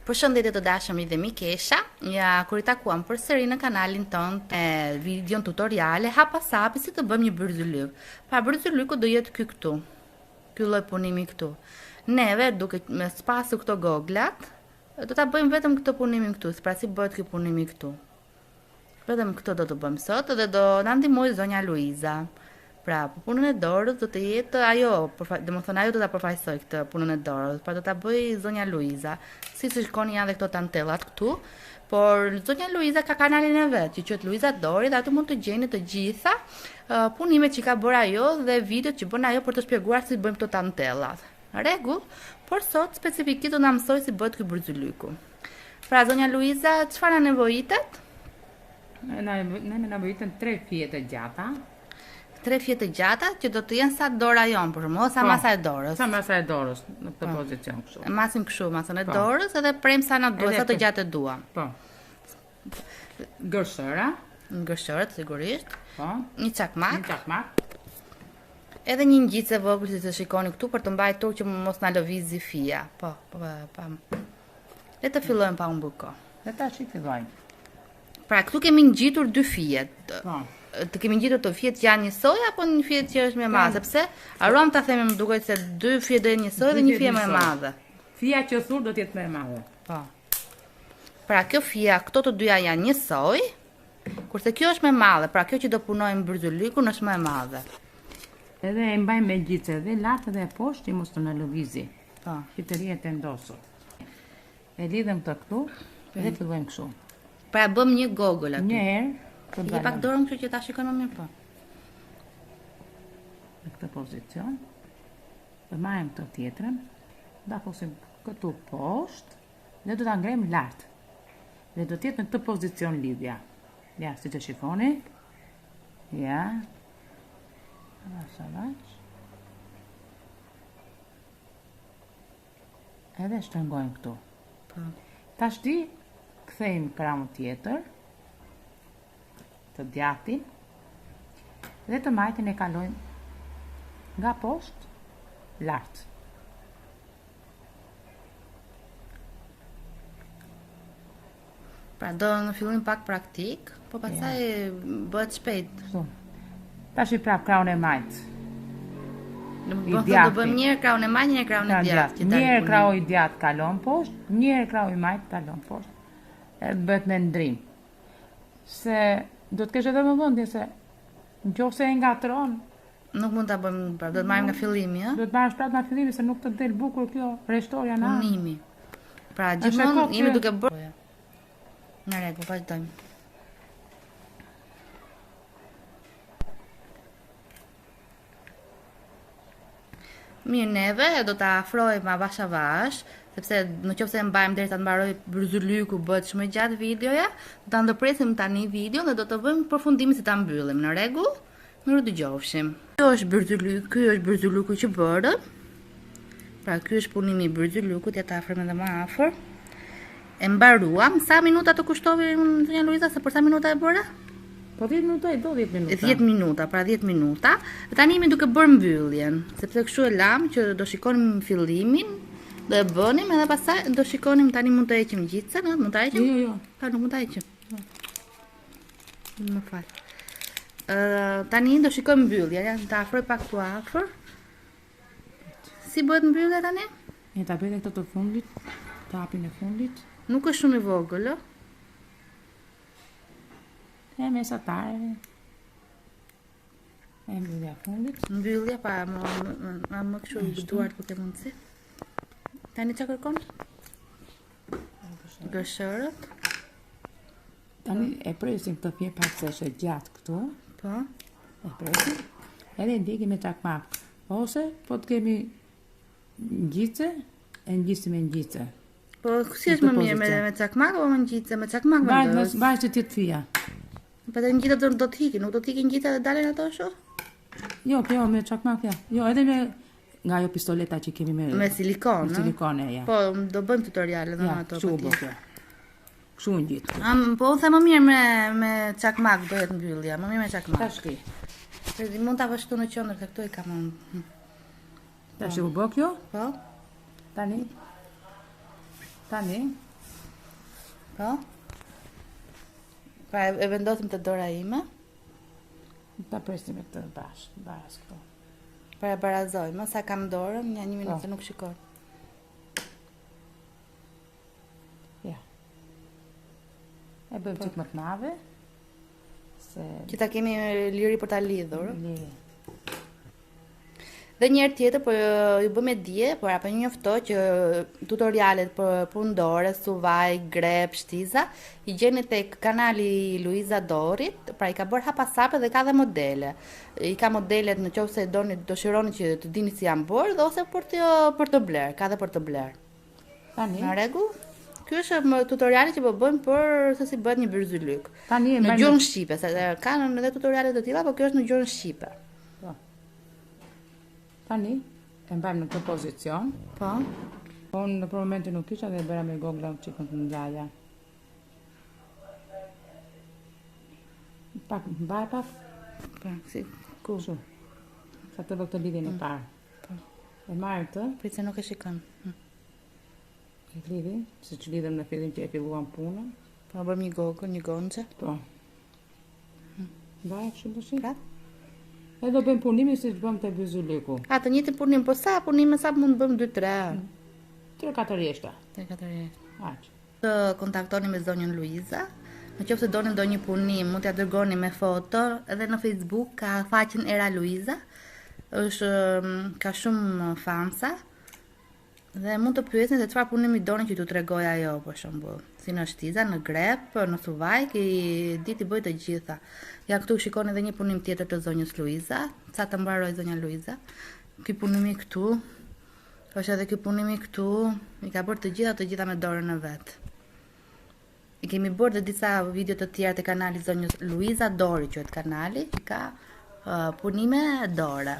Përshëndetje të dashëm dhe mikesha, ja kur I takuam përsëri në kanalin tonë e videon tutoriale, hapa sapi si të bëm një bërzylyk. Pra bërzylyku do jetë ky këtu, ky lloj punimi këtu. Neve duke me spasu këto goglat, do ta bëjmë vetëm këtë punimin këtu, pra si bëhet ky punimi këtu. Vetëm këtë do të bëjmë sot dhe do na ndihmojë zonja Luiza. Pra, punën e dorës do të jetë ajo, domethënë ajo do ta përfaqësoj këtë punën e dorës, pra do ta bëj zonja Luiza. Si shikoni janë dhe këto tantellat këtu, por zonja Luiza ka kanalin e vet, që quhet Luiza Dori dhe aty mund të gjeni të gjitha punimet që ka bërë ajo dhe videot që bën ajo për të shpjeguar si bëjmë këto tantellat. Rregull, por sot specifikisht do na mësoj si bëhet ky bërzylyku. Pra zonja Luiza, çfarë na nevojitet? Ne nevojiten 3 fije të gjata. 3 fije të gjata që do të jenë sa dora jon, për shembull, sa masa e dorës. Sa masa e dorës në këtë pozicion kështu. E masim kështu masën e dorës edhe prem sa na duhet, sa të gjatë duam. Po. Gërshëra. Gërshërët sigurisht. Po. Një çakmak. Një çakmak. Edhe një ngjitse vogël si të shikoni këtu për të mbajtur që mos na lëvizë fija. Po. Le të fillojmë pa humbur kohë. Dhe tash I fillojmë. Pra këtu kemi ngjitur 2 fije. Po. Të kemi ngjitur të fijet që janë njësoj apo një fijet që është më e madhe, sepse arom ta themi më duket se 2 fije do jenë njësoj dhe një fije më e madhe. Fija që thur do të jetë më e madhe. Po. Pra kjo fija, këto të dyja janë njësoj, kurse kjo është më e madhe, pra kjo që do punojmë bërzylikun është më e madhe. Edhe e mbajmë me gjicë dhe lart dhe poshtë që mos të na lëvizi. Po. Që të rihet e ndosur. E lidhem këtë këtu dhe fillojmë kështu. Pra bëm një gogol aty. Një herë. Je pak dorën kështu që ta shikojmë më mirë po. Në këtë pozicion. Dhe marrim këtë tjetrën, da posim këtu poshtë dhe do ta ngrem lart. Dhe do të jetë në këtë pozicion lidhja. Ja, si të shikoni. Ja. Avash. Edhe shtrëngojmë këtu. Po. Tash kthejmë krahun tjetër. Të djatin dhe të majtën e kalojmë nga poshtë lart. Pra do në fillim pak praktik, po pastaj bëhet shpejt. Tash I prap krahun e majt. Do bëjmë një herë krahun e majt, një herë krahun e djathtë. Një herë krahu I djathtë kalon poshtë, një herë krahu I majt kalon poshtë. Edhe bëhet me ndrim. Se do të kesh edhe vëmendje se nëse e ngatron, nuk mund ta bëjmë, pra do të marrim nga fillimi, ëh? Do të marrësh prapë nga fillimi se nuk të del bukur kjo rreshtoria na. Punimi. Pra gjithmonë jemi duke bërë. Në rregull, vazhdojmë. Mirë, neve do ta afrojmë avash, sepse nëse e mbajmë derisa të mbaroj bërzylyku bëhet shumë gjatë videoja, do ta ndërpresim tani videon dhe do të bëjmë përfundimin si ta mbyllim. Në rregull? Mirë dëgjofshim. Ky është bërzylyku që bërë. Pra ky është punimi I bërzylikut, ja ta afrojmë edhe më afër. E mbaruam. Sa minuta të kushtoi zonja Luiza, se për sa minuta e bëra? Po 10 minuta do 10 minuta. 10 minuta, pra 10 minuta. Dhe tani jemi duke bërë mbylljen, sepse kështu e lam që do shikonim fillimin. Do e bënim edhe pastaj do shikonim tani mund të heqim gjicën, mund ta heqim? Jo. Pa, nuk mund ta heqim. Më fal. Tani do shikojmë mbyllja, ja ta afroj pak këtu afër. Si bëhet mbyllja tani? Ne ta bëjmë këtë të fundit, tapin e fundit. Nuk është shumë I vogël, ë? E mesatare. E mbyllja fundit. Mbyllja pa më kështu I duart po ke mundsi. Tani çka kërkon? Gërshërët. Tani e presim të fije pak se është gjatë këtu. Po. E presim. Edhe ndjekim me çakmak. Ose po të kemi ngjice, e ngjisim me ngjice. Po si është më mirë me çakmak apo me ngjice? Me çakmak vendos. Mbaj të jetë fija. Po të ngjitet do të hiqin, nuk do të hiqin ngjica dhe dalen ato ashtu? Jo, me çakmak ja. Jo, edhe me nga ajo pistoleta që kemi me silikon, me silikone, ja. Po, do bëjmë tutoriale edhe ato. Kështu bëj. Kështu ngjit. Po them më mirë me çakmak do jetë mbyllja, më mirë me çakmak. Tash ti. Mund ta vështu në qendër se këtu I kam unë. Tash u bë kjo? Po. Tani. Po? Pra e vendosim të dora ime. Ta presim me këtë bashkë, baraz këto. Pra e barazojmë, sa kam dorën, një minutë se nuk shikoj. Ja. E bëjmë qik më të madhe, se... Që ta kemi liri për ta lidhur. Liri. Dhe njërë tjetër, po ju bëm e dje, por apo një njoftoj që tutorialet për pundore, suvaj, grep, shtiza, i gjeni tek kanali i Luiza Dorit, pra i ka bërë hapasape dhe ka dhe modele. I ka modelet në qoftë se dëshironi që të dini si janë bërë, dhe ose për të blerë, ka dhe për të blerë. Tani, Në rregull? Ky është tutoriali që po bëjmë për se si bëhet një byrzylyk. tani e Në mbajmë gjuhën shqipe, se kanë edhe tutoriale të tilla, por kjo është në gjuhën shqipe. Po. Tani e mbajmë në këtë pozicion. Po? Unë në për momentin nuk isha dhe e bëra me gogla qikën të ndaja. Pak, mbaj pak. Po, si ku? Kështu. Sa të vë këtë lidhjen e parë. Po. E marrë këtë, Prit se nuk e shikon. e lidhi, si që lidhëm në fillim që e filluam punën. Po bëm një gogë, një gonxhe. Po. Mbaj kështu të shi. Pra? E do bëjmë punimin si që bëjmë të byrzylyku. A të njëjtin punim, po sa punime sa mund bëjmë 2-3. 3-4 rjeshta. Te katër. Aq. Të kontaktoni me zonjën Luiza. Në qoftë se doni ndonjë punim, mund t'ia dërgoni me foto, edhe në Facebook ka faqen Era Luiza. Ka shumë fansa. Dhe mund të pyesni se çfarë punimi doni që t'u tregoj ajo, për shembull. Si në shtiza, në grep, në suvaj, i di t'i bëj të gjitha. Ja këtu shikoni edhe një punim tjetër të zonjës Luiza, sa të mbaroj zonja Luiza. Ky punimi këtu, është edhe ky punimi këtu, i ka bërë të gjitha me dorën e vet. I kemi bërë dhe disa video të tjera te kanali zonjës Luiza Dori, quhet kanali, që ka punime dore.